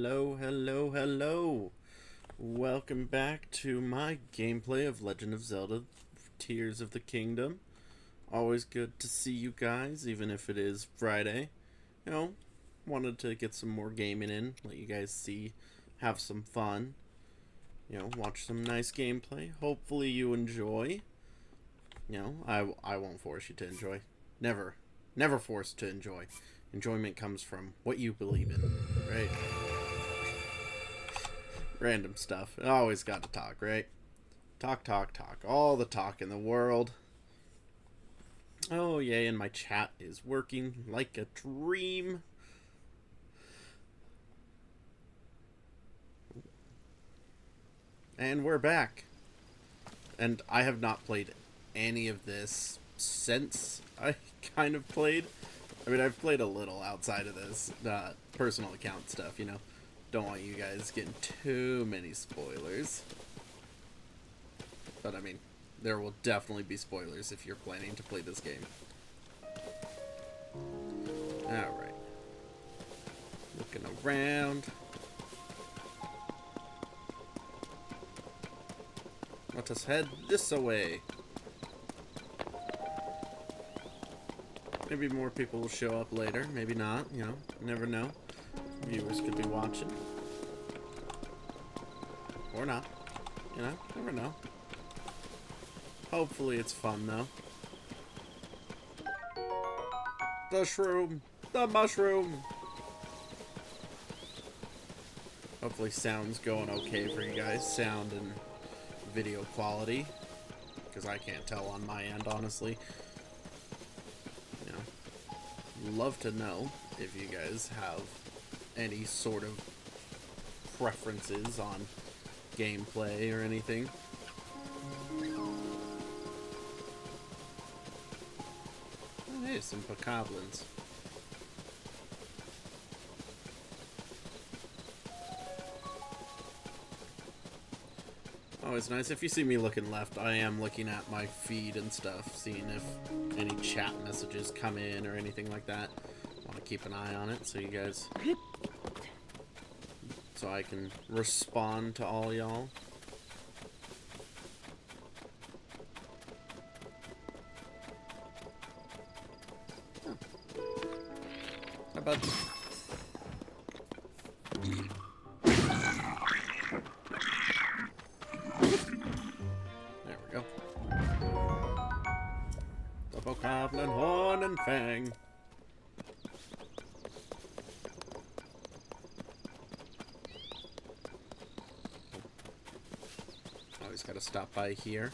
Hello, hello, hello. Welcome back to my gameplay of Legend of Zelda Tears of the Kingdom. Always good to see you guys, even if it is Friday. Wanted to get some more gaming in, let you guys see, have some fun. Watch some nice gameplay. Hopefully you enjoy. I won't force you to enjoy. Never forced to enjoy. Enjoyment comes from what you believe in, right? Random stuff. Always got to talk, right? Talk. All the talk in the world. Oh, yay, and my chat is working like a dream. And we're back. And I have not played any of this since I kind of played. I mean, I've played a little outside of this personal account stuff, Don't want you guys getting too many spoilers. But, I mean, there will definitely be spoilers if you're planning to play this game. Alright. Looking around. Let us head this way. Maybe more people will show up later. Maybe not. Never know. Viewers could be watching. Or not. Never know. Hopefully it's fun, though. The shroom! The mushroom! Hopefully sound's going okay for you guys. Sound and video quality. Because I can't tell on my end, honestly. Love to know if you guys have any sort of preferences on gameplay or anything. Oh, hey, some bokoblins. Always nice. If you see me looking left, I am looking at my feed and stuff, seeing if any chat messages come in or anything like that. Want to keep an eye on it so you guys... so I can respond to all y'all. Oh. How about... Bokoblin, Horn, and Fang. Always gotta stop by here.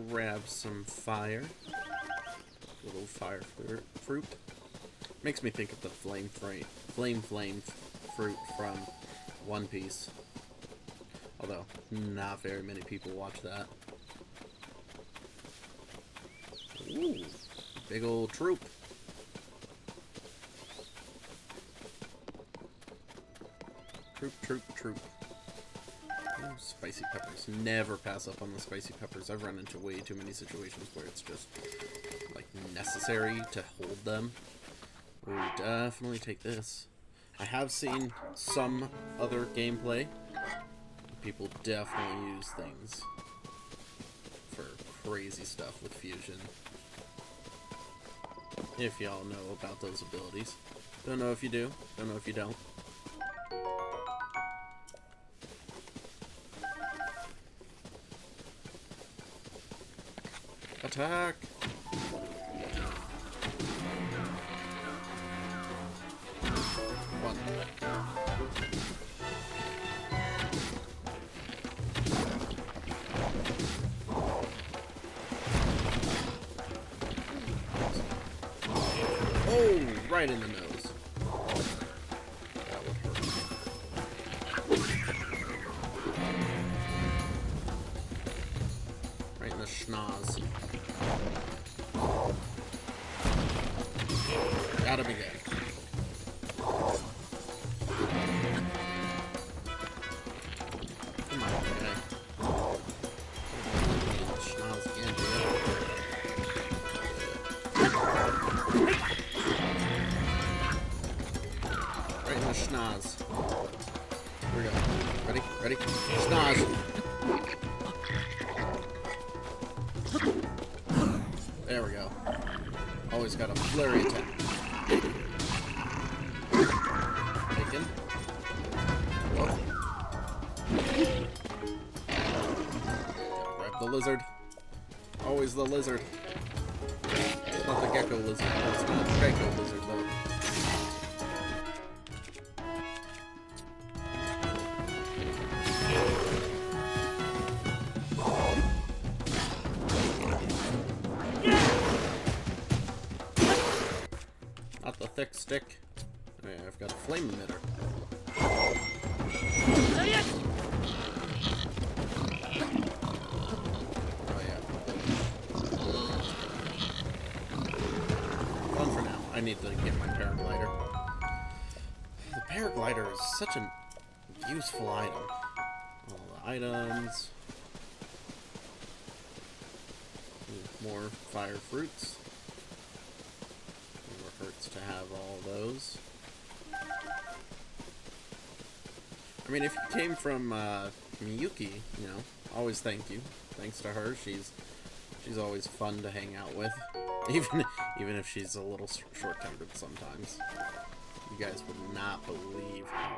Grab some fire. Little fire fruit. Makes me think of the flame fruit from One Piece. Although, not very many people watch that. Ooh, big old troop. Troop. Ooh, spicy peppers. Never pass up on the spicy peppers. I've run into way too many situations where it's just, like, necessary to hold them. Ooh, definitely take this. I have seen some other gameplay. People definitely use things for crazy stuff with fusion. If y'all know about those abilities. Don't know if you do. Don't know if you don't. Attack! One. Oh, right in the nose. That would hurt. Right in the schnoz. Got him again. Come on, guy. Schnoz again, dude. Right in the schnoz. Here we go. Ready? Ready? Snaz! There we go. Always got a flurry attack. Taken. Oh. Grab the lizard. Always the lizard. It's not the gecko lizard. It's not the gecko lizard, though. Not the thick stick. Oh, yeah, I've got a flame emitter. I need to get my paraglider. The paraglider is such a useful item. All the items. More fire fruits. Never hurts to have all those. I mean, if you came from Miyuki, you know, always thank you. Thanks to her, she's always fun to hang out with. Even if she's a little short-tempered sometimes. You guys would not believe how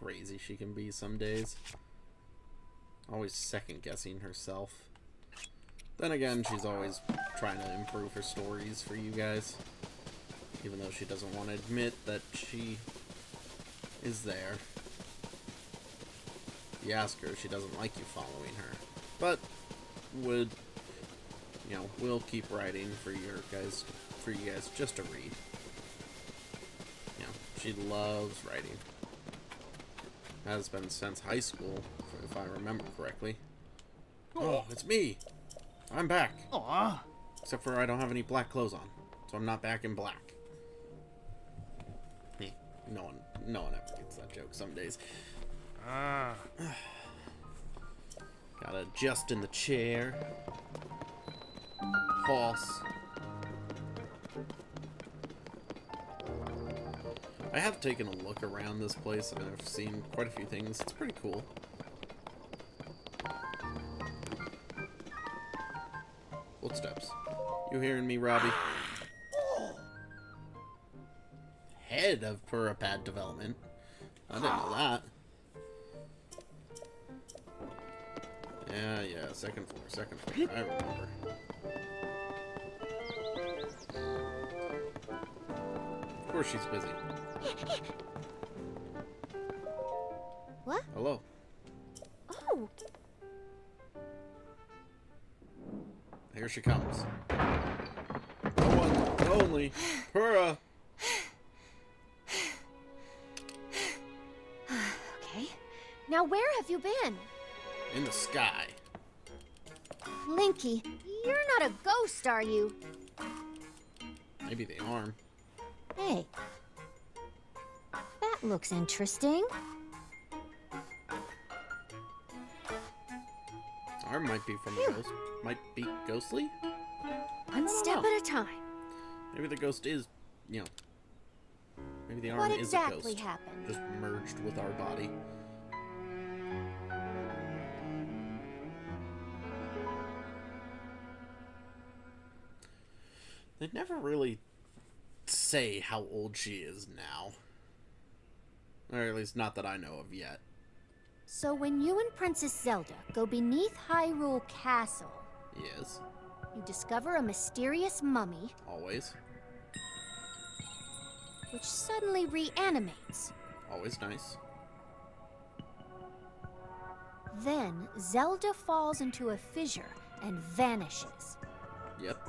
crazy she can be some days. Always second-guessing herself. Then again, she's always trying to improve her stories for you guys. Even though she doesn't want to admit that she is there. You ask her, she doesn't like you following her. But would... you know, we'll keep writing for you guys just to read. You know, she loves writing. Has been since high school, if I remember correctly. Oh, it's me! I'm back! Aww. Except for I don't have any black clothes on, so I'm not back in black. No one ever gets that joke some days. Gotta adjust in the chair. Horse. I have taken a look around this place and I've seen quite a few things. It's pretty cool. Footsteps. You hearing me, Robbie? Head of Purapad development. I didn't know that. Yeah, second floor. I remember. Of course she's busy. What? Hello. Oh. Here she comes. No one only. Pura. Okay. Now where have you been? In the sky. Linky, you're not a ghost, are you? Maybe the arm. Hey. That looks interesting. Arm might be from a ghost. Might be ghostly? One step at a time. Maybe the ghost is, you know. Maybe the arm What is a exactly ghost. happened? Just merged with our body. They never really say how old she is now. Or at least not that I know of yet. So when you and Princess Zelda go beneath Hyrule Castle, Yes. you discover a mysterious mummy Always. which suddenly reanimates. Always nice. Then Zelda falls into a fissure and vanishes. Yep.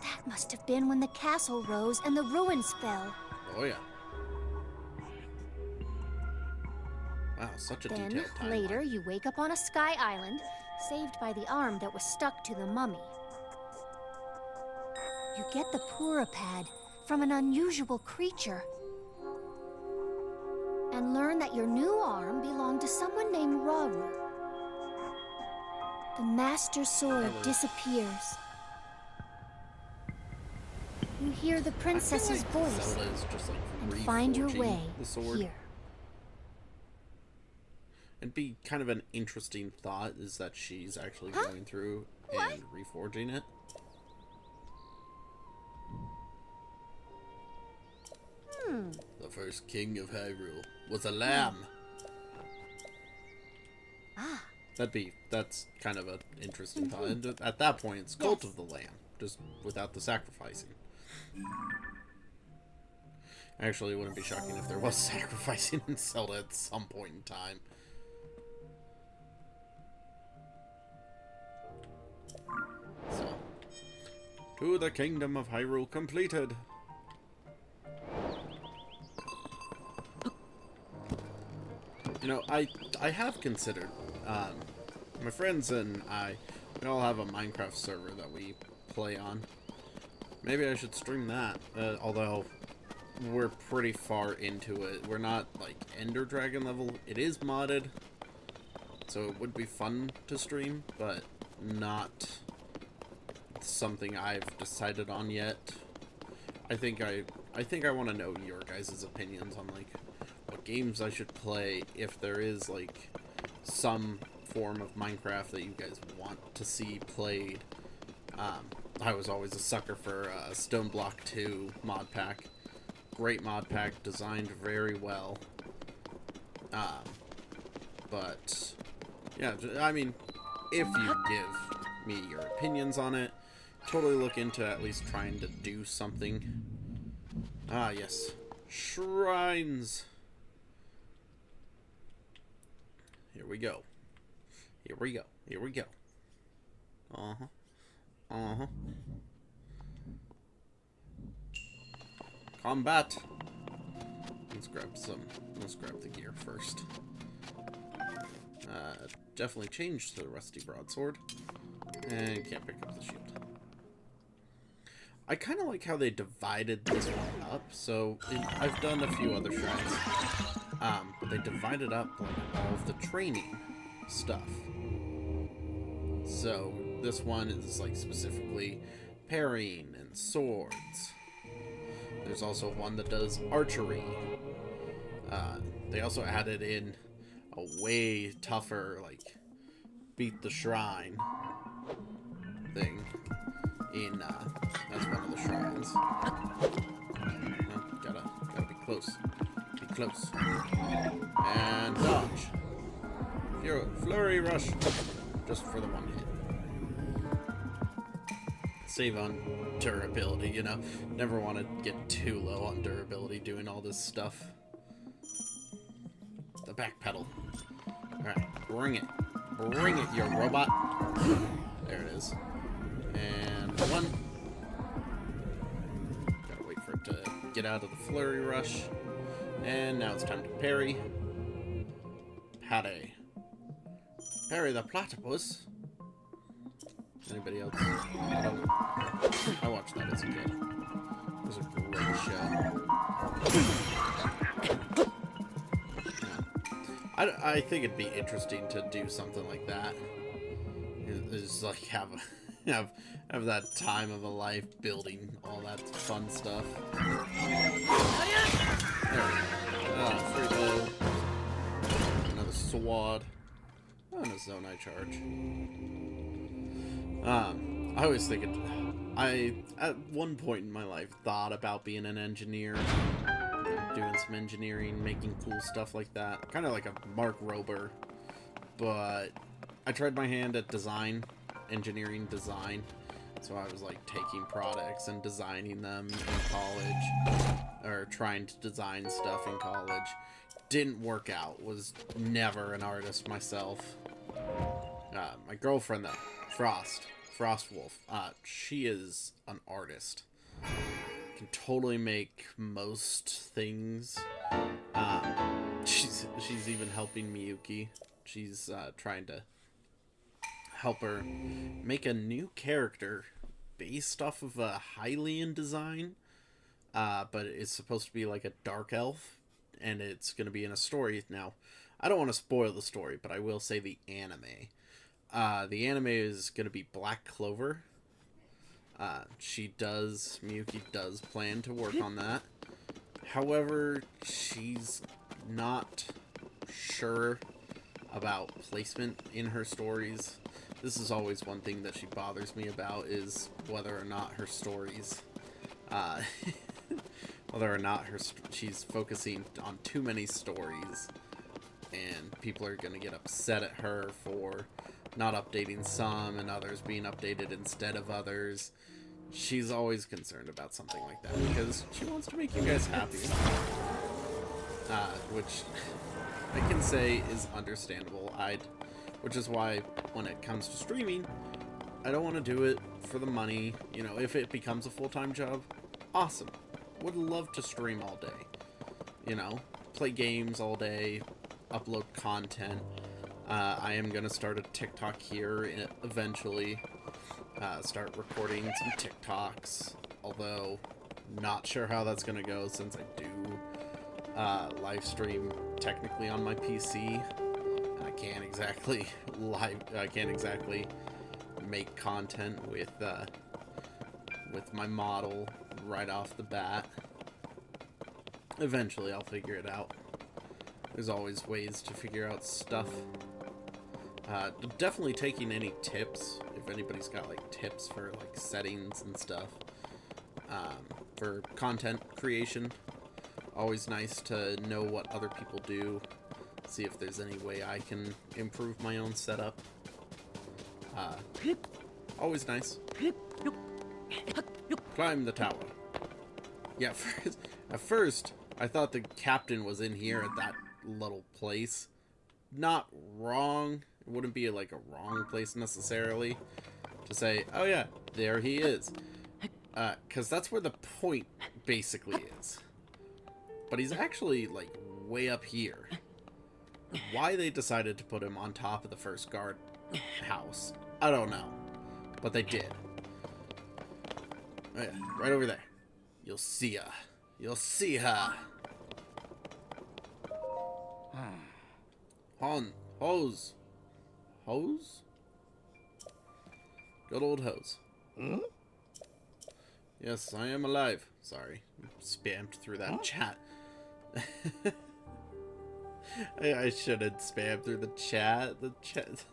That must have been when the castle rose and the ruins fell. Oh yeah. Wow, such a Then, detailed timeline. later, you wake up on a sky island, saved by the arm that was stuck to the mummy. You get the Purapad from an unusual creature, and learn that your new arm belonged to someone named Rauru. The Master Sword disappears. You hear the princess's voice Zelda is just like and find your reforging way the sword. here. It'd be kind of an interesting thought is that she's actually going through and reforging it. The first king of Hyrule was a lamb. That's kind of an interesting thought. And at that point, it's cult of the lamb, just without the sacrificing. Actually, it wouldn't be shocking if there was sacrificing in Zelda at some point in time. So, to the kingdom of Hyrule completed. You know, I have considered, my friends and we all have a Minecraft server that we play on. Maybe I should stream that, although we're pretty far into it. We're not, like, Ender Dragon level. It is modded, so it would be fun to stream, but not something I've decided on yet. I think I want to know your guys' opinions on, like, what games I should play if there is, like, some form of Minecraft that you guys want to see played. I was always a sucker for Stone Block 2 mod pack. Great mod pack, designed very well. But, yeah, I mean, if you give me your opinions on it, totally look into at least trying to do something. Ah, yes. Shrines! Here we go. Here we go. Here we go. Uh-huh. Uh-huh. Combat! Let's grab the gear first. Definitely changed to the rusty broadsword. And can't pick up the shield. I kind of like how they divided this one up. So, I've done a few other shrines. But they divided up like, all of the training stuff. So, this one is like specifically parrying and swords. There's also one that does archery. They also added in a way tougher, like, beat the shrine thing in, as one of the shrines. No, gotta be close. Be close. And dodge. Flurry rush. Just for the one hit. Save on durability, you know. Never want to get too low on durability doing all this stuff. The back pedal. Alright, bring it. Bring it, you robot. There it is. And one. Gotta wait for it to get out of the flurry rush. And now it's time to parry. Parry. Parry the platypus. Anybody else? I don't know. I watched that as a kid. It was a great show. Yeah. I think it'd be interesting to do something like that. Just like have that time of a life building all that fun stuff. There we go. Free bow. Another sword. And a zone I charge. I always think I at one point in my life thought about being an engineer, doing some engineering, making cool stuff like that, kind of like a Mark Rober. But I tried my hand at engineering design. So I was like taking products and designing them in college, or trying to design stuff in college. Didn't work out. Was never an artist myself. My girlfriend though, Frostwolf, she is an artist. Can totally make most things. She's even helping Miyuki. She's trying to help her make a new character based off of a Hylian design, but it's supposed to be like a dark elf, and it's going to be in a story. Now, I don't want to spoil the story, but I will say the anime. The anime is going to be Black Clover. Miyuki does plan to work on that. However, she's not sure about placement in her stories. This is always one thing that she bothers me about, is whether or not her stories, whether or not she's focusing on too many stories, and people are going to get upset at her for not updating some and others being updated instead of others. She's always concerned about something like that because she wants to make you guys happy. Which I can say is understandable. Which is why when it comes to streaming, I don't want to do it for the money. You know, if it becomes a full-time job, awesome. Would love to stream all day. You know, play games all day, upload content. I am going to start a TikTok here eventually. Start recording some TikToks. Although, not sure how that's going to go since I do live stream technically on my PC. And I can't exactly make content with my model right off the bat. Eventually I'll figure it out. There's always ways to figure out stuff. Definitely taking any tips, if anybody's got like tips for like settings and stuff, for content creation. Always nice to know what other people do, see if there's any way I can improve my own setup. Always nice. Climb the tower. Yeah, at first I thought the captain was in here at that little place. Not wrong. It wouldn't be like a wrong place necessarily to say, oh yeah, there he is. 'Cause that's where the point basically is. But he's actually like way up here. Why they decided to put him on top of the first guard house, I don't know. But they did. Oh yeah, right over there. You'll see her. You'll see her. Hose. Hose? Good old hose. Hmm? Yes, I am alive. Sorry. Spammed through that chat. I shouldn't spam through the chat.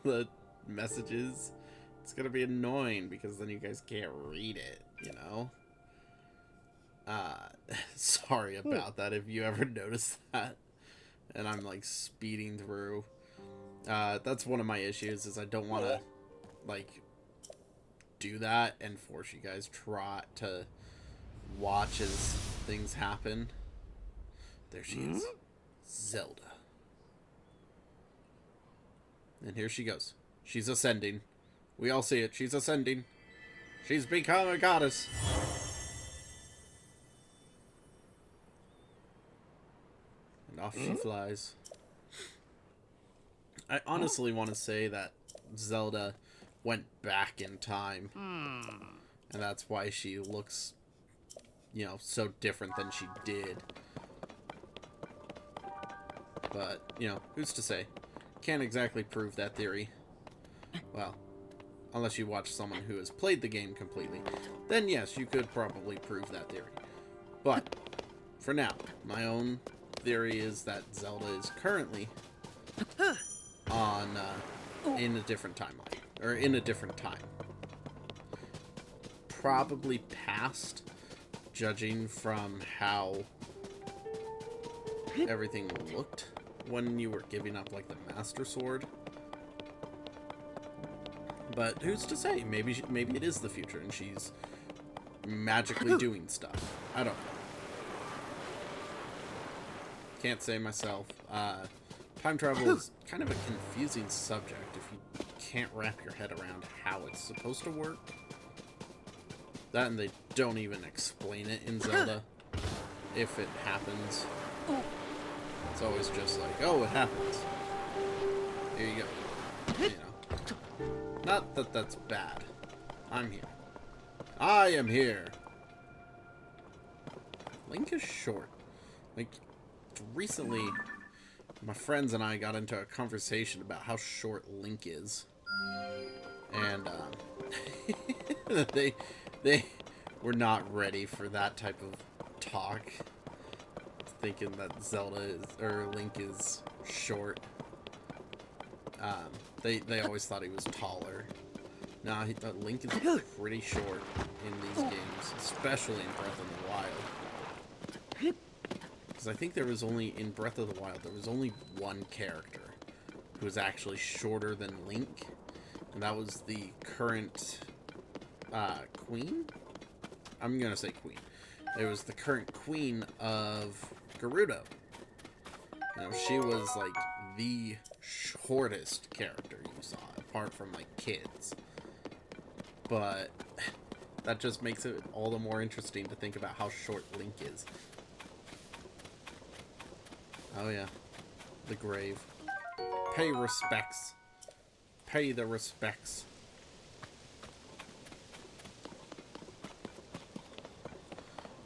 The messages. It's gonna be annoying because then you guys can't read it, you know? Sorry about that if you ever noticed that. And I'm like speeding through. That's one of my issues, is I don't want to like do that and force you guys to watch as things happen. There she is. Zelda. And here she goes. She's ascending. We all see it. She's ascending. She's become a goddess. And off she flies. I honestly want to say that Zelda went back in time. And that's why she looks, you know, so different than she did. But, you know, who's to say? Can't exactly prove that theory. Well, unless you watch someone who has played the game completely. Then yes, you could probably prove that theory. But, for now, my own theory is that Zelda is currently on, in a different timeline. Or in a different time. Probably past, judging from how everything looked when you were giving up, like, the Master Sword. But who's to say? Maybe it is the future and she's magically doing stuff. I don't know. Can't say myself. Time travel is kind of a confusing subject if you can't wrap your head around how it's supposed to work. That, and they don't even explain it in Zelda. If it happens. It's always just like, oh, it happens. Here you go. You know. Not that that's bad. I'm here. I am here. Link is short. Like, recently, my friends and I got into a conversation about how short Link is. And, they were not ready for that type of talk. Thinking that Zelda is, or Link is short. They always thought he was taller. Nah, Link is pretty short in these games, especially in Breath of the Wild. Because I think there was only, in Breath of the Wild, there was only one character who was actually shorter than Link, and that was the current queen? I'm gonna say queen. It was the current queen of Gerudo. You know, she was like the shortest character you saw, apart from like kids. But that just makes it all the more interesting to think about how short Link is. Oh yeah, the grave. Pay respects. Pay the respects.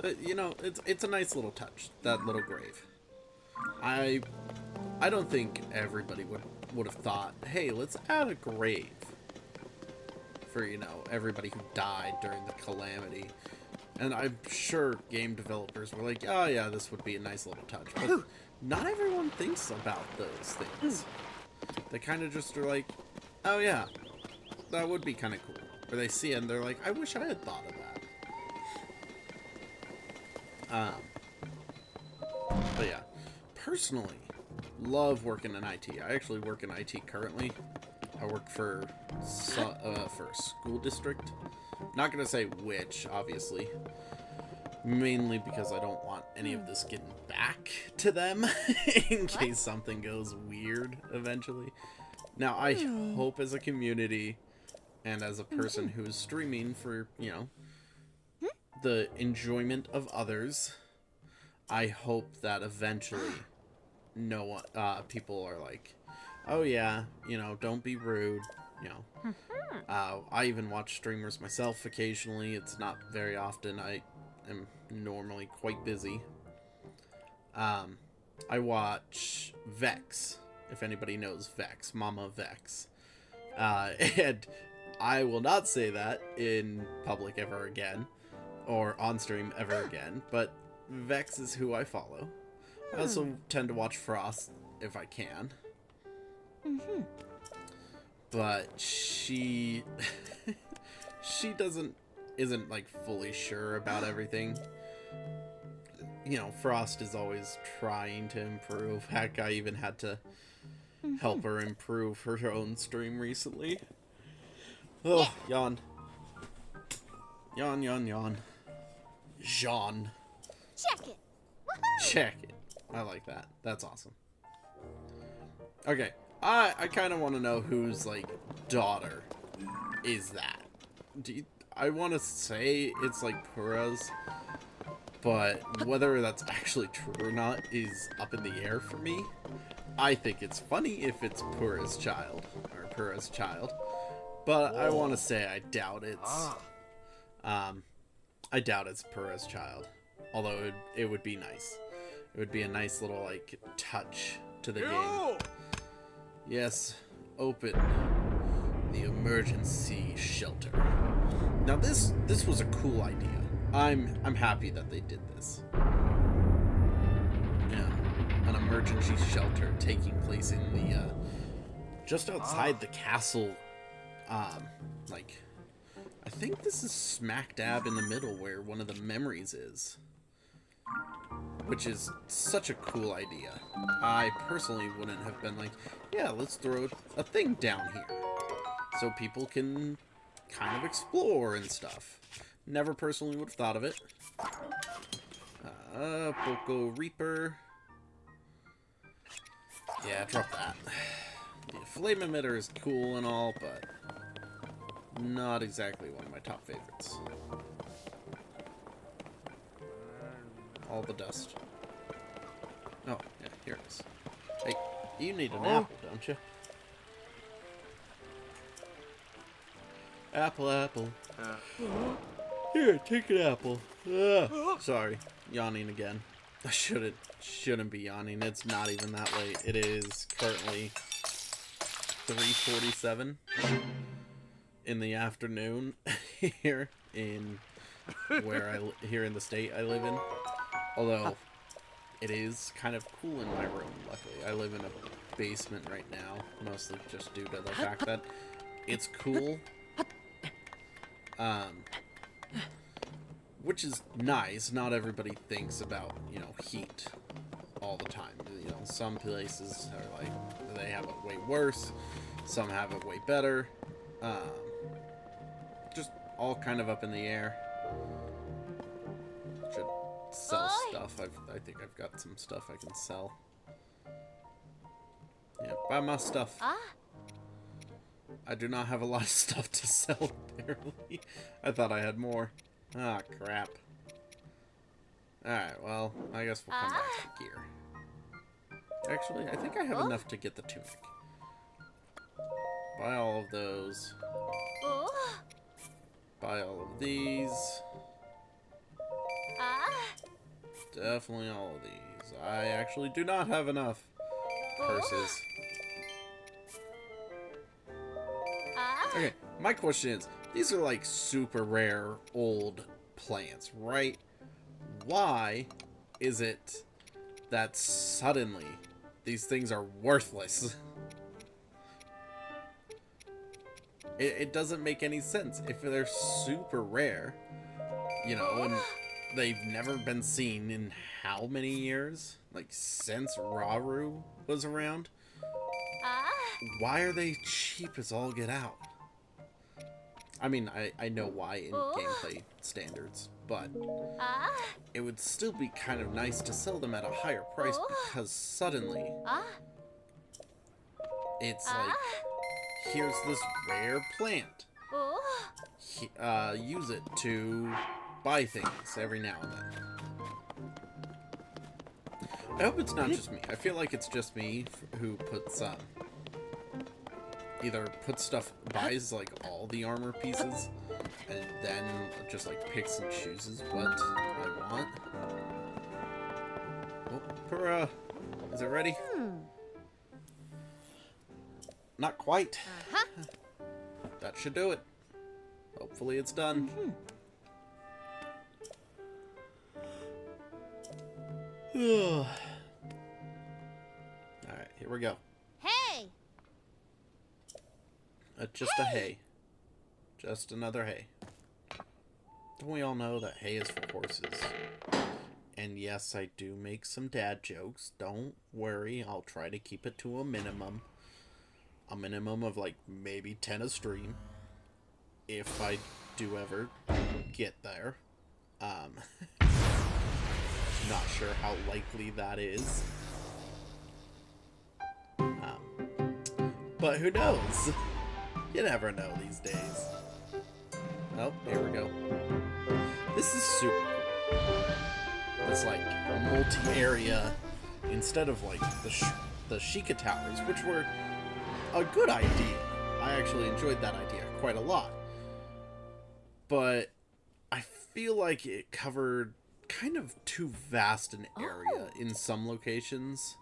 But, you know, it's a nice little touch, that little grave. I don't think everybody would have thought, hey, let's add a grave for, you know, everybody who died during the calamity. And I'm sure game developers were like, oh yeah, this would be a nice little touch. But not everyone thinks about those things. They kind of just are like, oh yeah, that would be kind of cool. Or they see it and they're like, I wish I had thought of that. But yeah, personally, love working in IT. I actually work in IT currently. I work for a school district. Not gonna say which, obviously. Mainly because I don't want any of this getting back to them in case something goes weird eventually. Now, I hope as a community and as a person who is streaming for, you know, the enjoyment of others, I hope that eventually people are like, oh yeah, you know, don't be rude, you know. I even watch streamers myself occasionally. It's not very often. I am normally quite busy. I watch Vex, if anybody knows Vex, Mama Vex. And I will not say that in public ever again, or on stream ever again, but Vex is who I follow. I also tend to watch Frost if I can. But she isn't like fully sure about everything. You know, Frost is always trying to improve. Heck, I even had to help her improve her own stream recently. Oh, yawn. Yawn, yawn, yawn. Jean. Check it. Check it. I like that. That's awesome. Okay. I kind of want to know whose, like, daughter is that. I want to say it's, like, Pura's, but whether that's actually true or not is up in the air for me. I think it's funny if it's Pura's child, but I want to say I doubt it's, I doubt it's Pura's child, although it would be nice. It would be a nice little, like, touch to the game. Yes, open the emergency shelter. Now this was a cool idea. I'm happy that they did this. Yeah, an emergency shelter taking place in the just outside the castle. Like, I think this is smack dab in the middle where one of the memories is. Which is such a cool idea. I personally wouldn't have been like, yeah, let's throw a thing down here so people can kind of explore and stuff. Never personally would have thought of it. Boko Reaper. Yeah, drop that. The flame emitter is cool and all, but not exactly one of my top favorites. All the dust. Oh, yeah, here it is. Hey, you need an apple, don't you? Apple. Here, take an apple. Sorry, yawning again. I shouldn't be yawning. It's not even that late. It is currently 3:47 in the afternoon here in here in the state I live in. Although it is kind of cool in my room, luckily. I live in a basement right now, mostly just due to the fact that it's cool. Which is nice. Not everybody thinks about, you know, heat all the time. You know, some places are like, they have it way worse. Some have it way better. Just all kind of up in the air. Should sell stuff. I think I've got some stuff I can sell. Yeah, buy my stuff. I do not have a lot of stuff to sell, apparently. I thought I had more. Ah, crap. Alright, well, I guess we'll come back to gear. Actually, I think I have enough to get the tunic. Buy all of those. Buy all of these. Definitely all of these. I actually do not have enough purses. Okay, my question is, these are like super rare old plants, right? Why is it that suddenly these things are worthless? It doesn't make any sense. If they're super rare, you know, and they've never been seen in how many years? Like, since Raru was around? Why are they cheap as all get out? I mean, I know why in gameplay standards, but it would still be kind of nice to sell them at a higher price because suddenly it's like, here's this rare plant. Use it to buy things every now and then. I hope it's not just me. I feel like it's just me who puts either puts stuff, buys like all the armor pieces, and then just like picks and chooses what I want. Oh, Pura, is it ready? Not quite. That should do it. Hopefully it's done. Alright, here we go. Hey! Just a hay. Just another hay. Don't we all know that hay is for horses? And yes, I do make some dad jokes. Don't worry, I'll try to keep it to a minimum. A minimum of like maybe 10 a stream. If I do ever get there. Not sure how likely that is. But who knows? You never know these days. Oh, here we go. This is super cool. It's like a multi-area instead of like the Sheikah Towers, which were a good idea. I actually enjoyed that idea quite a lot. But I feel like it covered kind of too vast an area in some locations.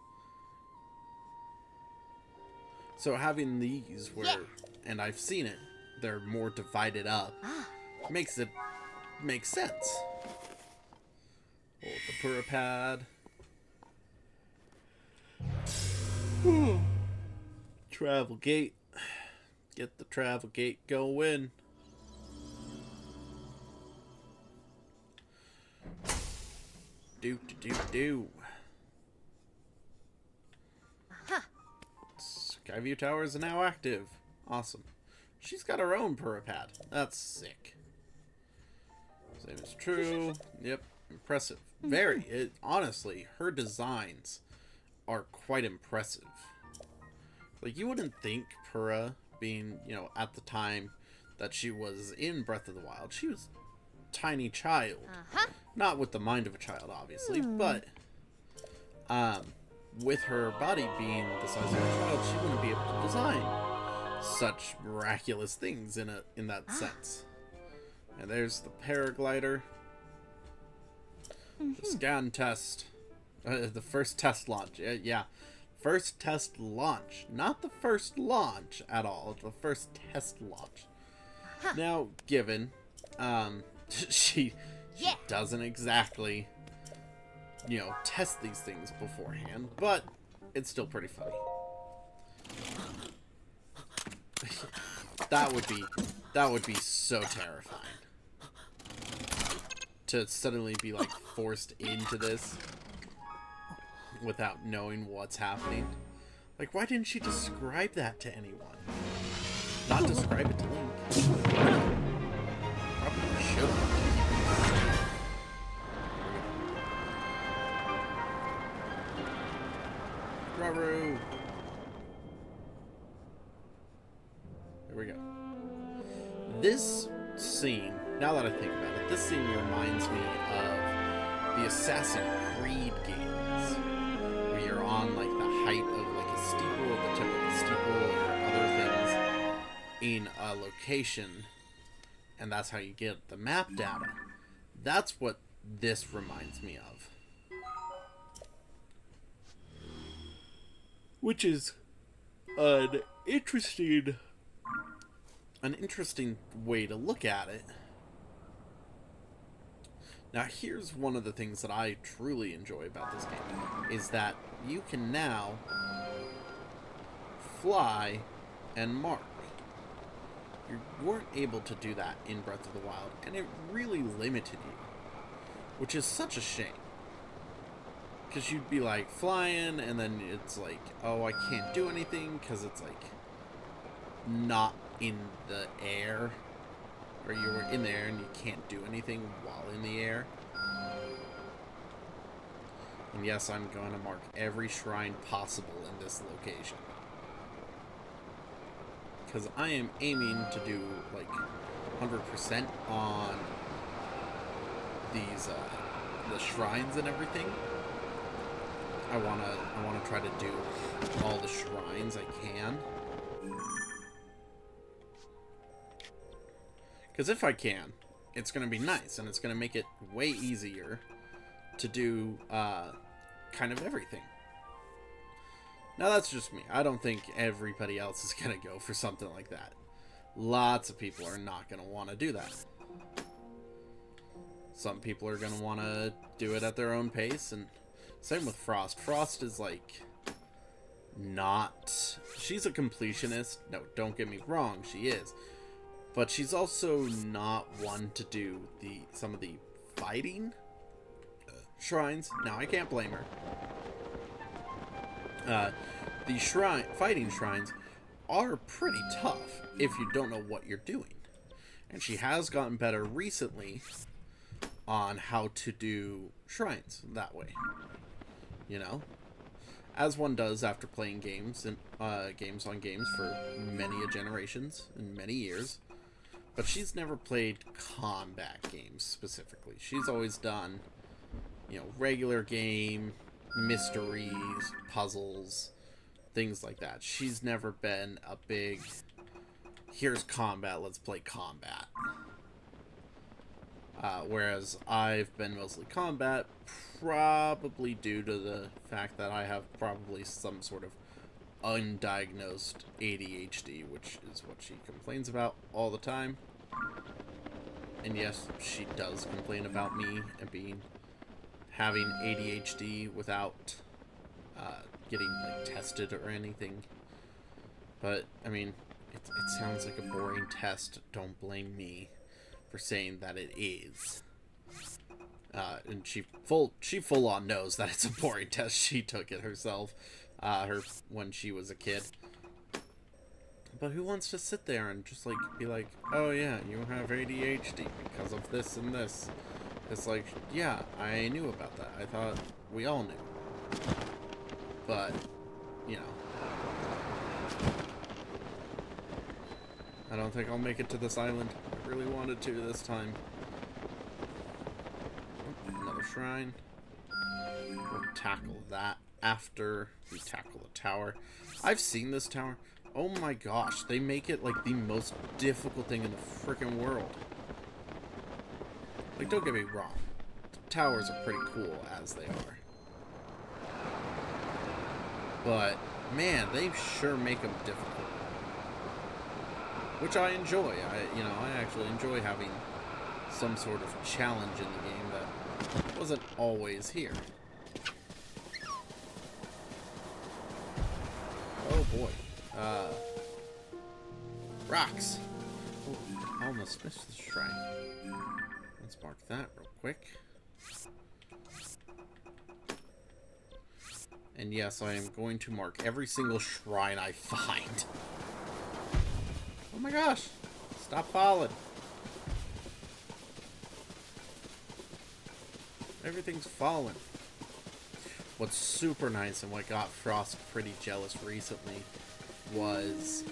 So having these where, and I've seen it, they're more divided up, makes sense. Hold the Pura pad. Travel gate. Get the travel gate going. Do. Skyview Towers are now active. Awesome. She's got her own Pura pad. That's sick. Same is true. Yep. Impressive. Very. Honestly, her designs are quite impressive. Like, you wouldn't think Pura, being, you know, at the time that she was in Breath of the Wild, she was a tiny child. Not with the mind of a child, obviously, but with her body being the size of a child, she wouldn't be able to design such miraculous things in that sense. And there's the paraglider. The scan test. The first test launch. Yeah. First test launch. Not the first launch at all. The first test launch. Now, given, she doesn't exactly, you know, test these things beforehand, but it's still pretty funny. That would be so terrifying. To suddenly be, like, forced into this without knowing what's happening. Like, why didn't she describe that to anyone? Not describe it to Link. Probably should have. Raru! There we go. This scene, now that I think about it, this scene reminds me of the Assassin's Creed games, where you're on, like, the height of, like, a steeple, the tip of the steeple, or other things in a location, and that's how you get the map data. That's what this reminds me of. Which is an interesting way to look at it. Now, here's one of the things that I truly enjoy about this game, is that you can now fly and mark. You weren't able to do that in Breath of the Wild, and it really limited you, which is such a shame. Because you'd be, like, flying, and then it's like, oh, I can't do anything, because it's, like, not in the air, or you were in the air and you can't do anything while in the air. And yes, I'm going to mark every shrine possible in this location, because I am aiming to do, like, 100% on these, the shrines and everything. I wanna try to do all the shrines I can. Because if I can, it's going to be nice, and it's going to make it way easier to do kind of everything. Now, that's just me. I don't think everybody else is going to go for something like that. Lots of people are not going to want to do that. Some people are going to want to do it at their own pace, and same with Frost. Frost is, like, not... She's a completionist. No, don't get me wrong, she is. But she's also not one to do some of the fighting shrines. Now, I can't blame her. The fighting shrines are pretty tough if you don't know what you're doing. And she has gotten better recently on how to do shrines that way. You know? As one does after playing games and games on games for many generations and many years. But she's never played combat games specifically. She's always done, you know, regular game, mysteries, puzzles, things like that. She's never been a big, here's combat, let's play combat. Whereas I've been mostly combat, probably due to the fact that I have probably some sort of undiagnosed ADHD, which is what she complains about all the time. And yes, she does complain about me and having ADHD without getting, like, tested or anything. But I mean, it sounds like a boring test. Don't blame me for saying that it is. And she full on knows that it's a boring test. She took it herself. When she was a kid. But who wants to sit there and just, like, be like, oh yeah, you have ADHD because of this and this? It's like, yeah, I knew about that. I thought we all knew. But, you know. I don't think I'll make it to this island. I really wanted to this time. Oh, another shrine. We'll tackle that after we tackle the tower. I've seen this tower. Oh my gosh, they make it, like, the most difficult thing in the freaking world. Like, don't get me wrong. The towers are pretty cool as they are. But, man, they sure make them difficult. Which I enjoy. I actually enjoy having some sort of challenge in the game that wasn't always here. Oh boy. Rocks! Oh, I almost missed the shrine. Let's mark that real quick. And yes, I am going to mark every single shrine I find. Oh my gosh! Stop falling! Everything's falling. What's super nice and what got Frost pretty jealous recently was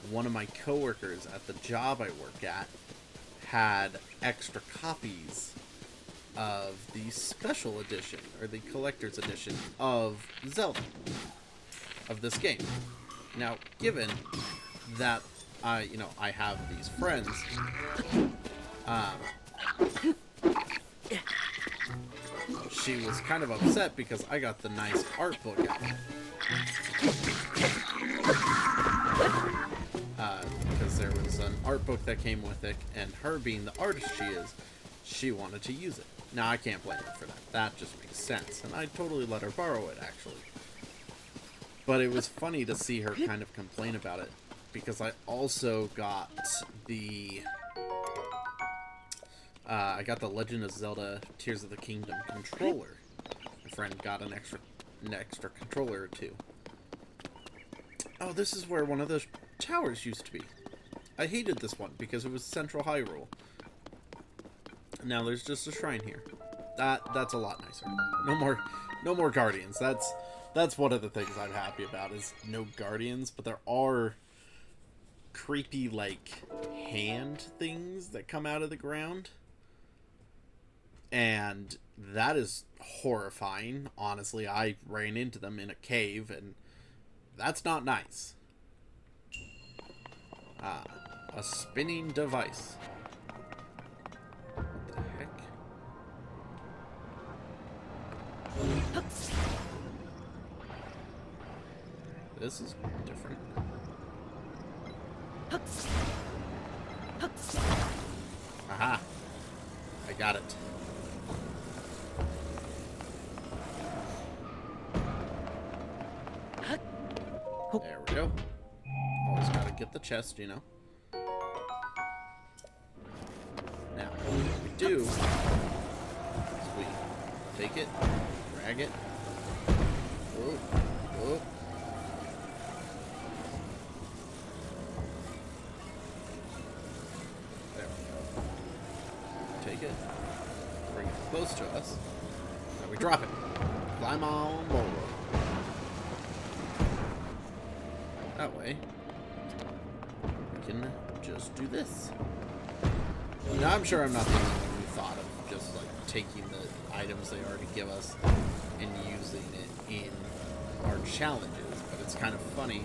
one of my coworkers at the job I work at had extra copies of the special edition, or the collector's edition of Zelda, of this game. Now, given that I have these friends, she was kind of upset because I got the nice art book out. Because there was an art book that came with it, and her being the artist she is, she wanted to use it. Now, I can't blame her for that. That just makes sense, and I totally let her borrow it, actually. But it was funny to see her kind of complain about it, because I also got the... I got the Legend of Zelda Tears of the Kingdom controller. My friend got an extra controller or two. Oh, this is where one of those towers used to be. I hated this one because it was Central Hyrule. Now there's just a shrine here. That's a lot nicer. No more guardians. That's one of the things I'm happy about, is no guardians, but there are creepy, like, hand things that come out of the ground. And that is horrifying. Honestly, I ran into them in a cave, and that's not nice. A spinning device. What the heck? This is different. Aha! I got it. There we go. Always gotta get the chest, you know. Now, what we do is we take it, drag it. Whoa, whoa. There we go. Take it, bring it close to us, and we drop it. Climb on board. That way, we can just do this. Now, I'm sure I'm not the only one who thought of just, like, taking the items they already give us and using it in our challenges, but it's kind of funny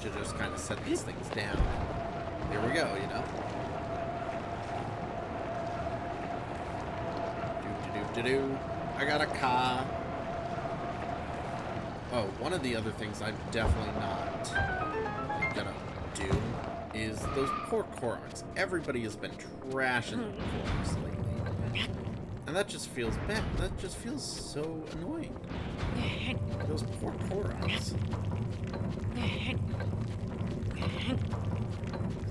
to just kind of set these things down. Here we go, you know? Do-do-do-do-do. I got a car. Oh, one of the other things I'm definitely not gonna do is those poor Koroks. Everybody has been trashing the Koroks lately. And that just feels bad. That just feels so annoying. Those poor Koroks.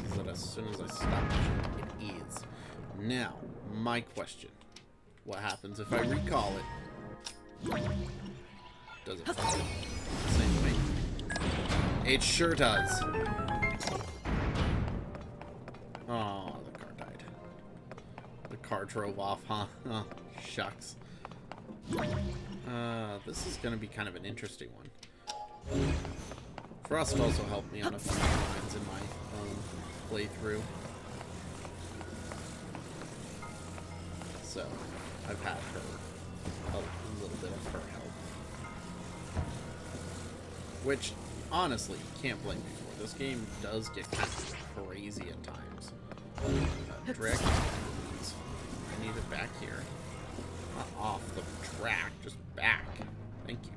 So that as soon as I stop, it is. Now, my question. What happens if I recall it? Does it function the same way? It sure does. Oh, the car died. The car drove off, huh? Oh, shucks. This is going to be kind of an interesting one. Frost also helped me on a few times in my own playthrough. So, I've had her, a little bit of her help. Which, honestly, you can't blame me for. This game does get kind of crazy at times. Direct, please. I need it back here. Not off the track, just back. Thank you.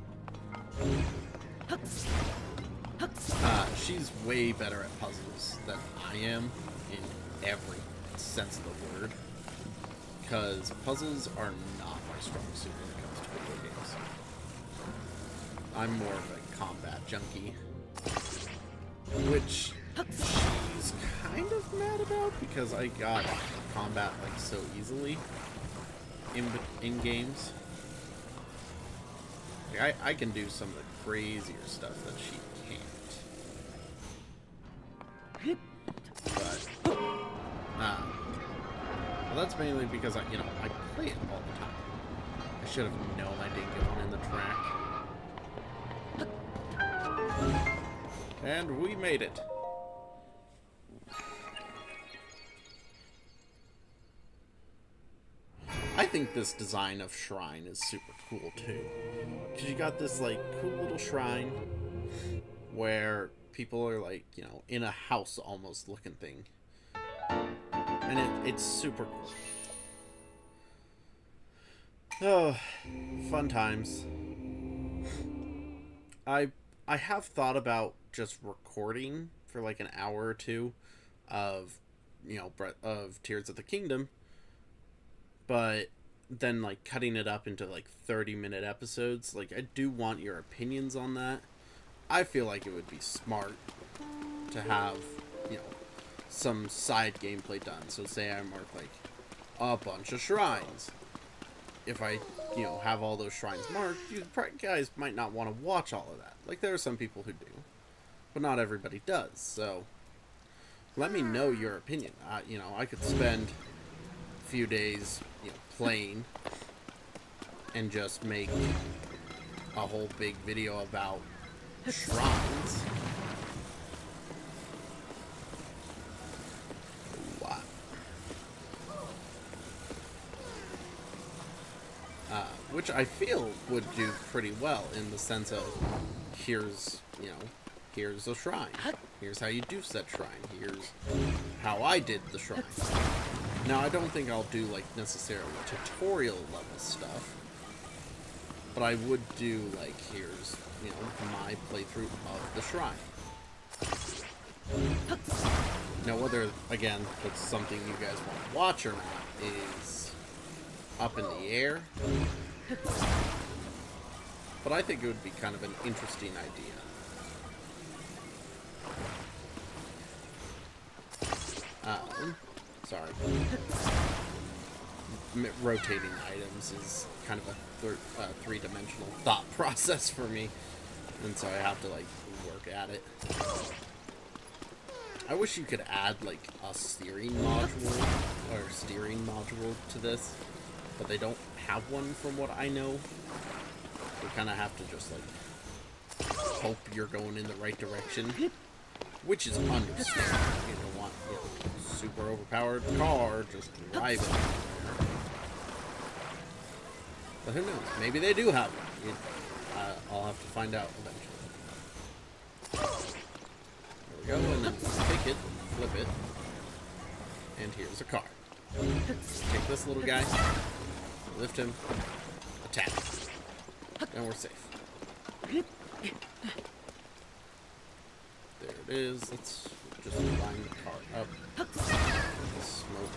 She's way better at puzzles than I am in every sense of the word. Because puzzles are not my strong suit when it comes to video games. I'm more of a combat junkie. which she's kind of mad about because I got combat like so easily in games. Like, I can do some of the crazier stuff that she can't. But well, that's mainly because I play it all the time. I should have known I didn't get one in the track. And we made it. I think this design of shrine is super cool too. Because you got this like cool little shrine where people are like, in a house almost looking thing. And it's super cool. Oh, fun times. I have thought about just recording for like an hour or two of of Tears of the Kingdom, but then like cutting it up into like 30-minute episodes. Like, I do want your opinions on that. I feel like it would be smart to have some side gameplay done. So say I mark like a bunch of shrines. If I have all those shrines marked, you guys might not want to watch all of that. Like, there are some people who do, but not everybody does. So let me know your opinion. I could spend a few days playing and just make a whole big video about shrines. Wow. Which I feel would do pretty well in the sense of here's a shrine. Here's how you do said shrine. Here's how I did the shrine. Now, I don't think I'll do like necessarily tutorial level stuff, but I would do like here's my playthrough of the shrine. Now, whether again that's something you guys want to watch or not is up in the air, but I think it would be kind of an interesting idea. Sorry. Rotating items is kind of a three-dimensional thought process for me, and so I have to like work at it. I wish you could add like a steering module to this, but they don't have one from what I know. You kind of have to just like hope you're going in the right direction, which is understandable. You don't want super overpowered car just driving. But who knows? Maybe they do have one. I'll have to find out eventually. There we go, and then take it, flip it, and here's a car. Take this little guy, lift him, attack him, and we're safe. There it is. Let's just line the car up. The smoke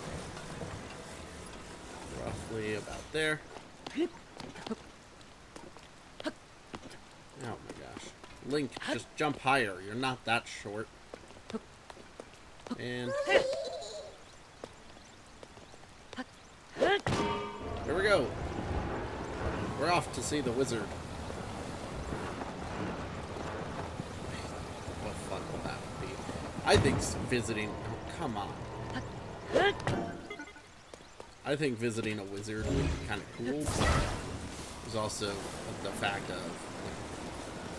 roughly about there. Oh my gosh. Link, just jump higher. You're not that short. And here we go. We're off to see the wizard. What fun will that be? I think visiting... Oh, come on. I think visiting a wizard would be kind of cool, but there's also the fact of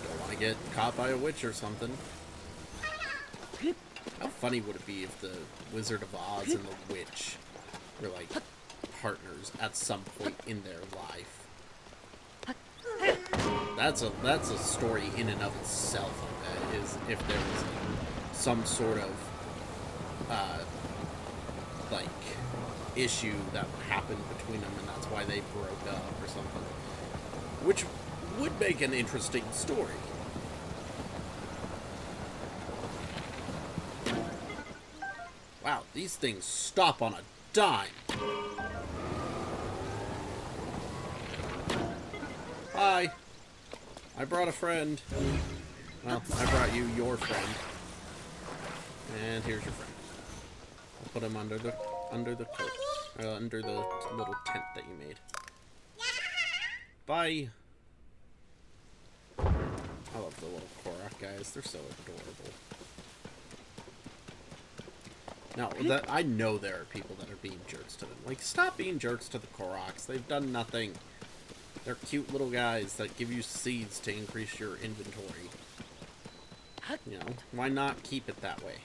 don't want to get caught by a witch or something. How funny would it be if the Wizard of Oz and the witch were like partners at some point in their life? That's a story in and of itself. I bet, is if there was some sort of like issue that happened between them, and that's why they broke up or something, which would make an interesting story. Wow, these things stop on a dime. Hi. I brought a friend. Well, I brought you your friend. And here's your friend. I'll put him under the coat, under the little tent that you made. Bye. I love the little Korok guys. They're so adorable. Now, I know there are people that are being jerks to them. Like, stop being jerks to the Koroks. They've done nothing. They're cute little guys that give you seeds to increase your inventory. You know, why not keep it that way?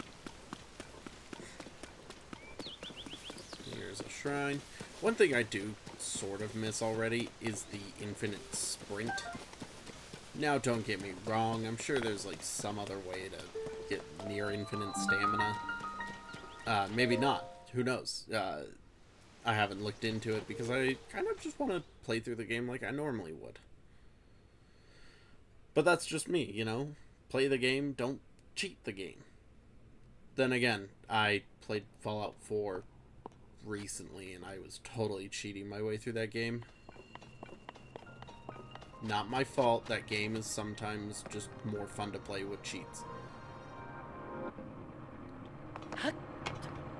Here's a shrine. One thing I do sort of miss already is the infinite sprint. Now, don't get me wrong. I'm sure there's, like, some other way to get near infinite stamina. Maybe not. Who knows? I haven't looked into it because I kind of just want to play through the game like I normally would. But that's just me, you know? Play the game, don't cheat the game. Then again, I played Fallout 4 recently and I was totally cheating my way through that game. Not my fault. That game is sometimes just more fun to play with cheats.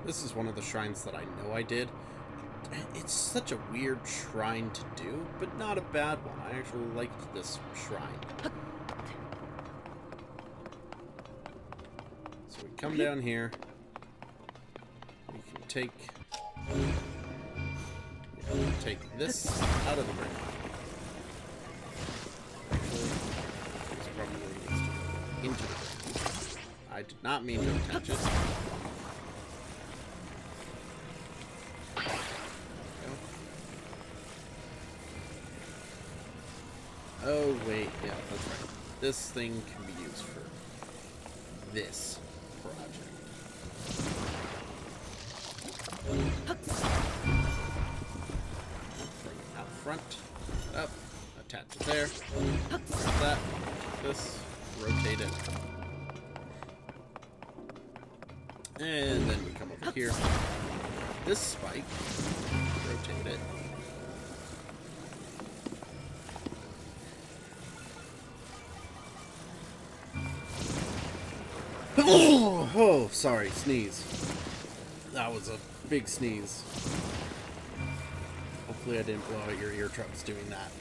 This is one of the shrines that I know I did. It's such a weird shrine to do, but not a bad one. I actually liked this shrine. So we come down here. We can take this out of the ring. This probably needs to go into the ring. I did not mean to attach it. Oh, wait, yeah, that's right. This thing can be used for this project. Bring it out front, up, attach it there, grab that, this, rotate it. And then we come over here. This spike, rotate it. Oh, sorry, sneeze. That was a big sneeze. Hopefully I didn't blow out your eardrums doing that.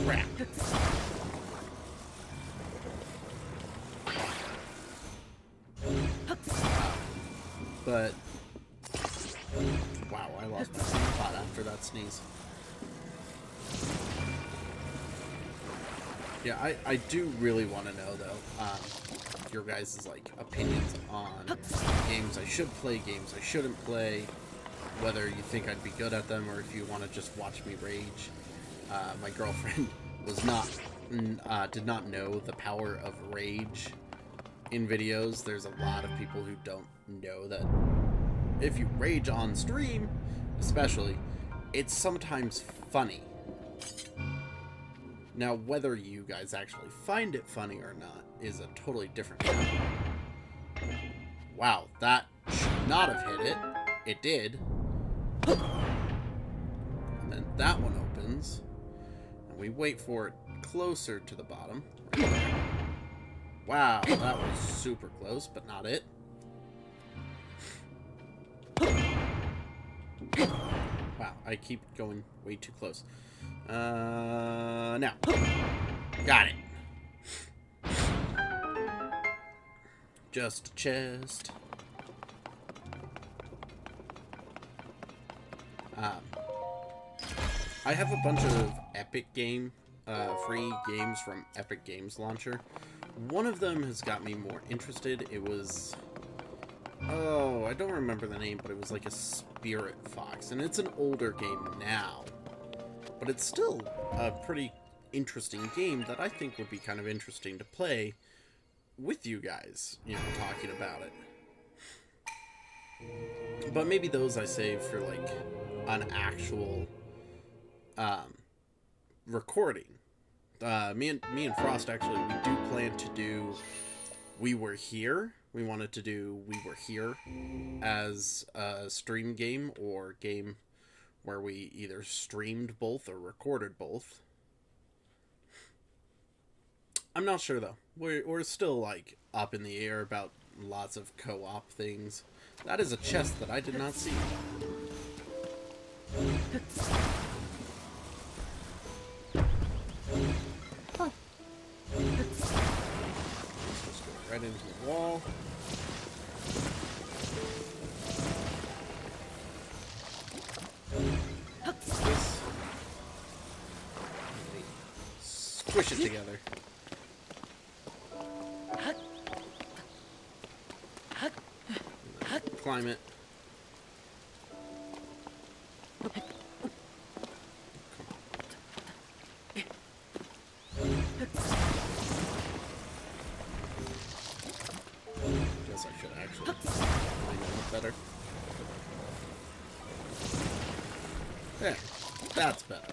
Crap. But, wow, I lost my spot after that sneeze. Yeah, I do really want to know, though, your guys' like, opinions on games I should play, games I shouldn't play, whether you think I'd be good at them, or if you want to just watch me rage. My girlfriend did not know the power of rage in videos. There's a lot of people who don't know that if you rage on stream, especially, it's sometimes funny. Now, whether you guys actually find it funny or not is a totally different matter. Wow, that should not have hit it. It did. And then that one opens. And we wait for it closer to the bottom. Right there. Wow, that was super close, but not it. Wow, I keep going way too close. Now. Got it. Just a chest. I have a bunch of Epic free games from Epic Games Launcher. One of them has got me more interested. It was... oh, I don't remember the name, but it was like a Spirit Fox. And it's an older game now. But it's still a pretty interesting game that I think would be kind of interesting to play with you guys, you know, talking about it. But maybe those I save for, like, an actual recording. Me and Frost, actually, we do plan to do We Were Here. We wanted to do We Were Here as a stream game, or game where we either streamed both or recorded both. I'm not sure though. We're still like up in the air about lots of co-op things. That is a chest that I did not see. Just go right into the wall. This. Squish it together. Climb it. Guess I should actually line it up better. There. That's better.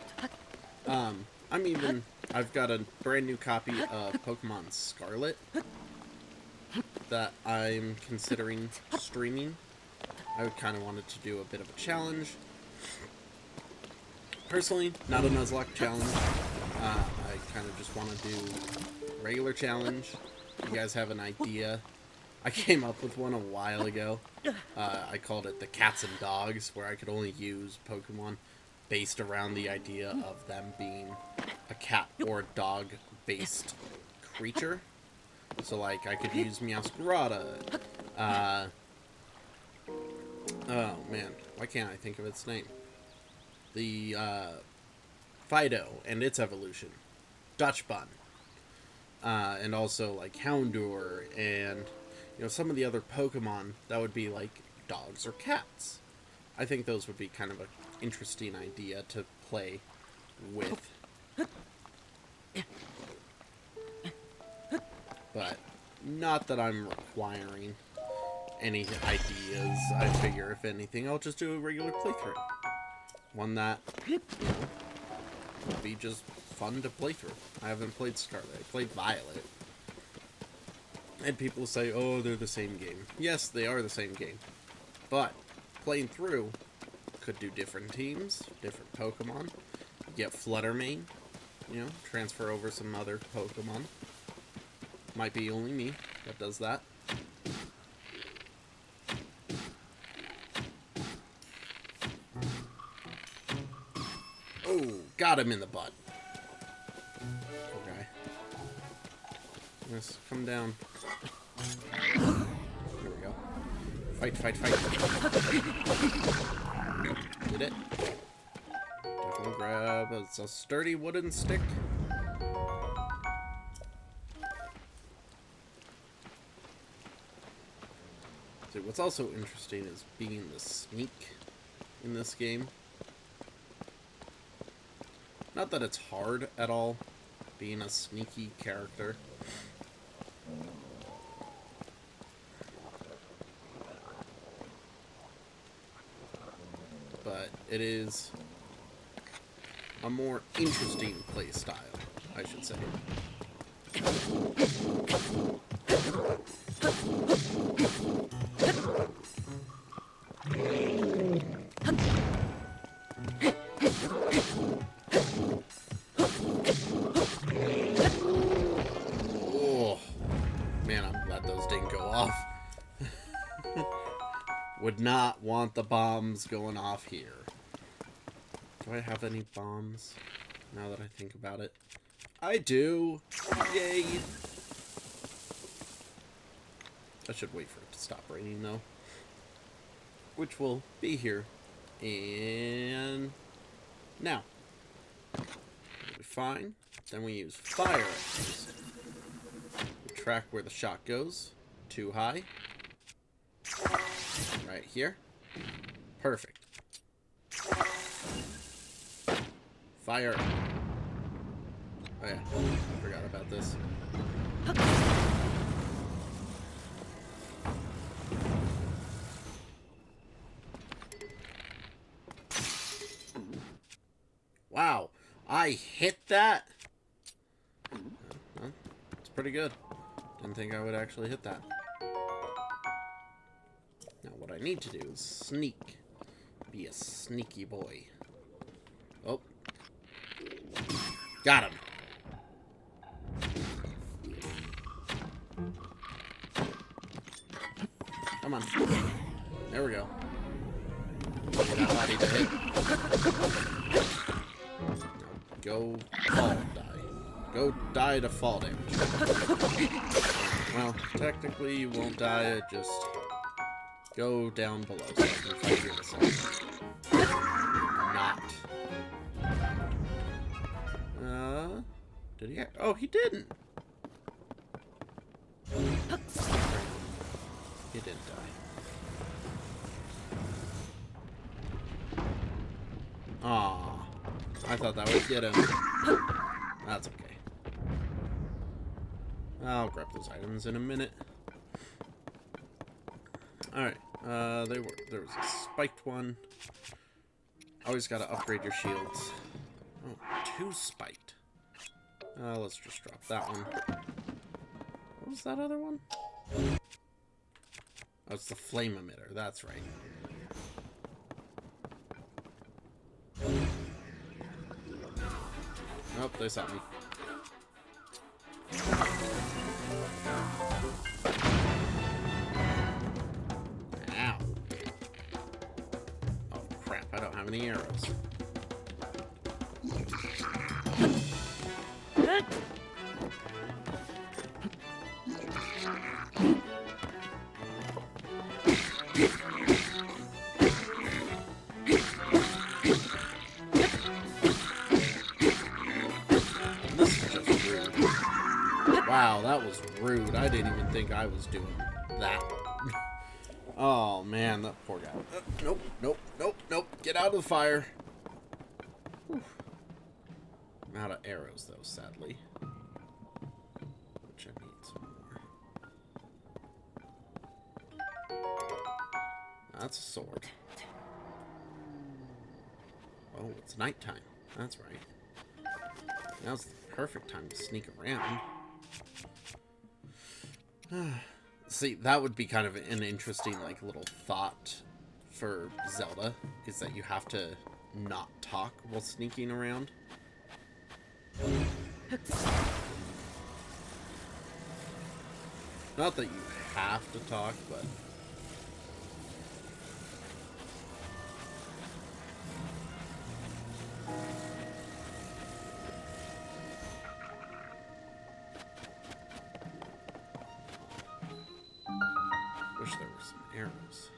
I've got a brand new copy of Pokemon Scarlet that I'm considering streaming. I kind of wanted to do a bit of a challenge. Personally, not a Nuzlocke challenge. I kind of just want to do regular challenge. You guys have an idea? I came up with one a while ago. I called it the Cats and Dogs, where I could only use Pokemon based around the idea of them being a cat or dog based creature. So like I could use Meowscarada. Oh man, why can't I think of its name? The Fido and its evolution, Dutch Bun, and also like Houndour and some of the other Pokemon that would be like dogs or cats. I think those would be kind of an interesting idea to play with. But not that I'm requiring any ideas. I figure if anything, I'll just do a regular playthrough. One that, would be just fun to play through. I haven't played Scarlet. I played Violet. And people say, oh, they're the same game. Yes, they are the same game. But playing through could do different teams, different Pokemon. Get Fluttermane, transfer over some other Pokemon. Might be only me that does that. Oh, got him in the butt. Okay. Let's come down. Here we go. Fight, fight, fight. Did it. Definitely grab a sturdy wooden stick. So what's also interesting is being the sneak in this game. Not that it's hard at all, being a sneaky character. But it is a more interesting play style, I should say. Oh, man, I'm glad those didn't go off. Would not want the bombs going off here. Do I have any bombs? Now that I think about it. I do! Yay! I should wait for it to stop raining, though. Which will be here. And... now. It'll be fine. Then we use fire at first. We track where the shot goes. Too high. Right here. Perfect. Fire. Oh yeah, I forgot about this. Wow, I hit that? Well, it's pretty good. Didn't think I would actually hit that. Now what I need to do is sneak. Be a sneaky boy. Oh. Got him. Come on. There we go. Get that body to hit. Now go fall die. Go die to fall damage. Well, technically you won't die, just go down below so I can fight you this time. Not. Did he? Oh, he didn't. He didn't die. Aw. I thought that would get him. That's okay. I'll grab those items in a minute. Alright. There was a spiked one. Always gotta upgrade your shields. Oh, 2 spiked. Let's just drop that one. What was that other one? Oh, it's the flame emitter. That's right. Nope, they saw me. Ow. Oh, crap. I don't have any arrows. Wow, that was rude. I didn't even think I was doing that. Oh, man, that poor guy. Nope, nope, nope, nope. Get out of the fire. Whew. I'm out of arrows, though, sadly. Which I need some more. That's a sword. Oh, it's nighttime. That's right. Now's the perfect time to sneak around. See, that would be kind of an interesting, like, little thought for Zelda, is that you have to not talk while sneaking around. Not that you have to talk, but... wish there were some arrows.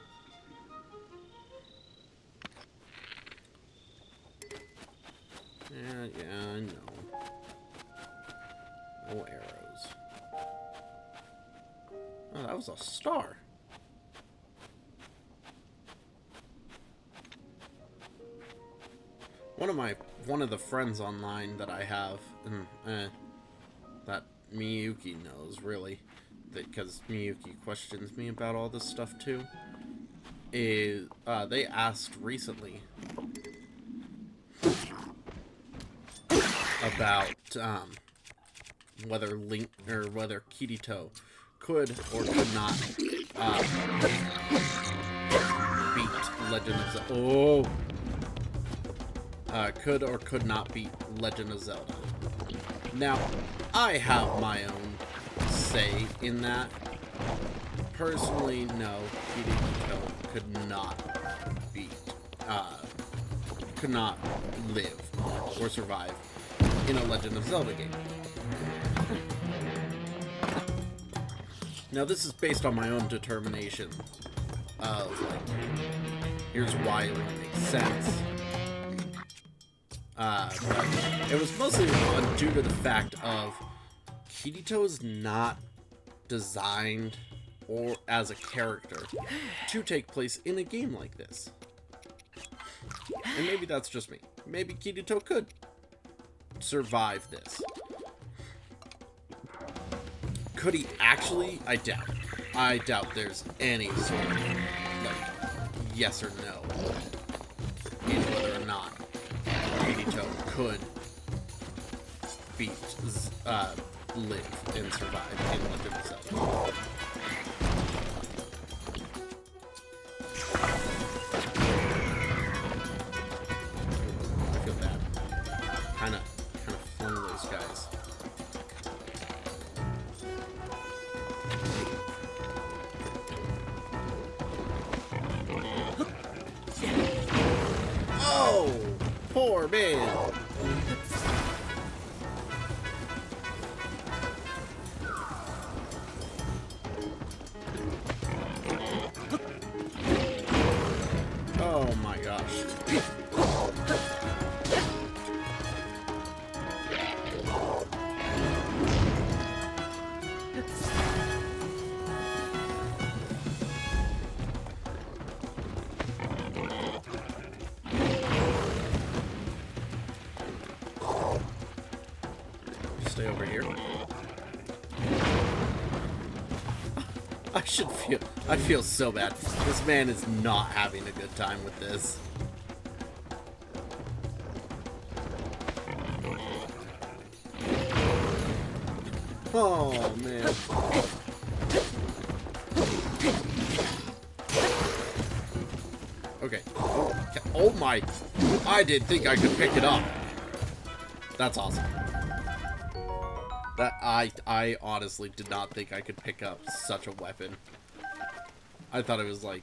Yeah, I know. No arrows. Oh, that was a star. One of the friends online that I have, and that Miyuki knows, really, because Miyuki questions me about all this stuff too, is they asked recently about whether Link or whether Kirito could or could not beat Legend of Zelda. Oh, could or could not beat Legend of Zelda. Now, I have my own say in that. Personally, no, Kirito could not beat, could not live or survive in a Legend of Zelda game. Now, this is based on my own determination of, like, here's why it would make sense. But it was mostly due to the fact of Kirito is not designed or as a character to take place in a game like this. And maybe that's just me. Maybe Kirito could survive this. Could he actually? I doubt. I doubt there's any sort of, like, yes or no in whether or not Yoshito could beat, live, and survive in Legend of Zelda. I feel bad. Kinda flung those guys. more man. Oh my gosh. Stay over here. I feel so bad. This man is not having a good time with this. Oh, man. Okay. Oh my. I didn't think I could pick it up. That's awesome. That I honestly did not think I could pick up such a weapon. I thought it was like,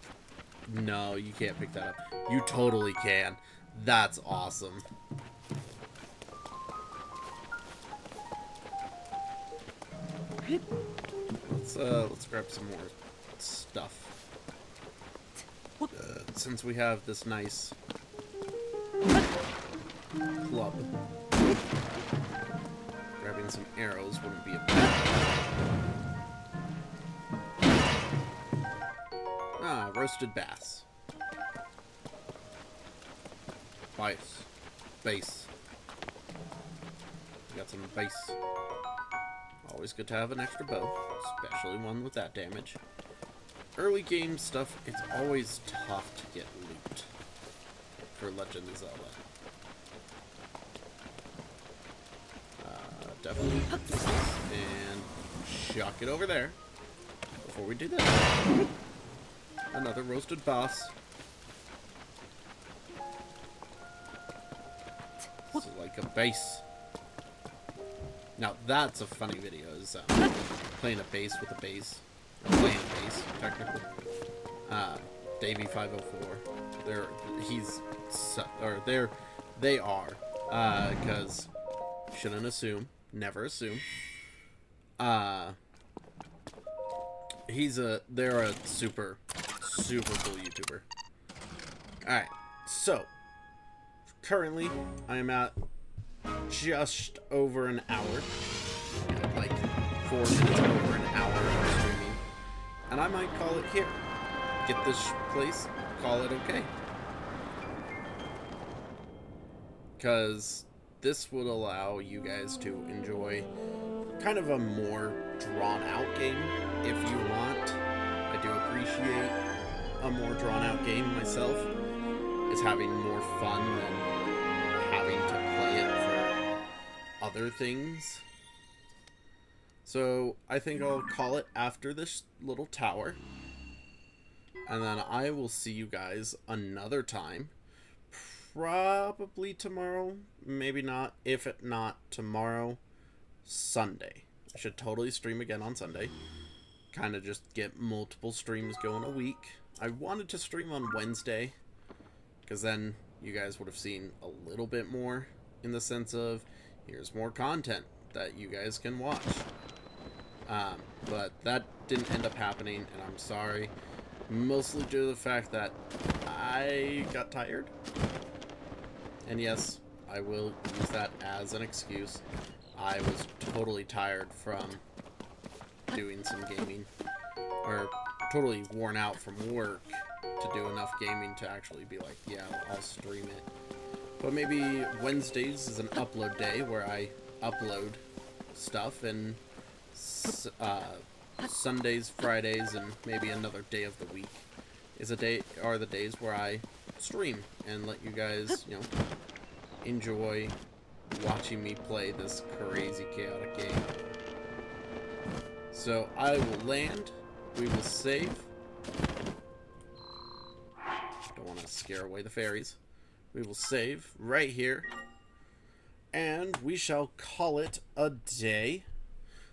no, you can't pick that up. You totally can. That's awesome. Let's grab some more stuff. Since we have this nice club, grabbing some arrows wouldn't be a bad. Ah, roasted bass. Base. Base. We got some base. Always good to have an extra bow, especially one with that damage. Early game stuff, it's always tough to get loot for Legend of Zelda. Definitely. And chuck it over there. Before we do that, another roasted boss. This is like a base. Now that's a funny video. Is playing a bass with a bass. Or playing a bass, technically. Davey504. They are. Because shouldn't assume. Never assume. They're a super cool YouTuber. Alright, so currently I am at just over an hour. Like 4 minutes over an hour of streaming. And I might call it here. Get this place, call it okay. Because this would allow you guys to enjoy kind of a more drawn-out game if you want. I do appreciate a more drawn-out game myself. It's having more fun than having to play it for other things. So I think I'll call it after this little tower. And then I will see you guys another time. Probably tomorrow, maybe not. If it not tomorrow, Sunday. I should totally stream again on Sunday. Kind of just get multiple streams going a week. I wanted to stream on Wednesday, because then you guys would have seen a little bit more in the sense of, here's more content that you guys can watch. But that didn't end up happening, and I'm sorry. Mostly due to the fact that I got tired. And yes, I will use that as an excuse. I was totally tired from doing some gaming. Or totally worn out from work to do enough gaming to actually be like, yeah, I'll stream it. But maybe Wednesdays is an upload day where I upload stuff, and Sundays, Fridays, and maybe another day of the week are the days where I stream and let you guys, enjoy watching me play this crazy, chaotic game. So I will land. We will save. Don't want to scare away the fairies. We will save right here. And we shall call it a day.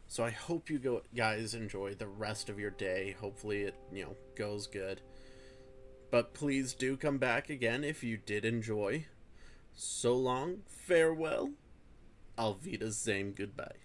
So I hope you guys enjoy the rest of your day. Hopefully it, goes good. But please do come back again if you did enjoy. So long, farewell, Auf Wiedersehen, goodbye.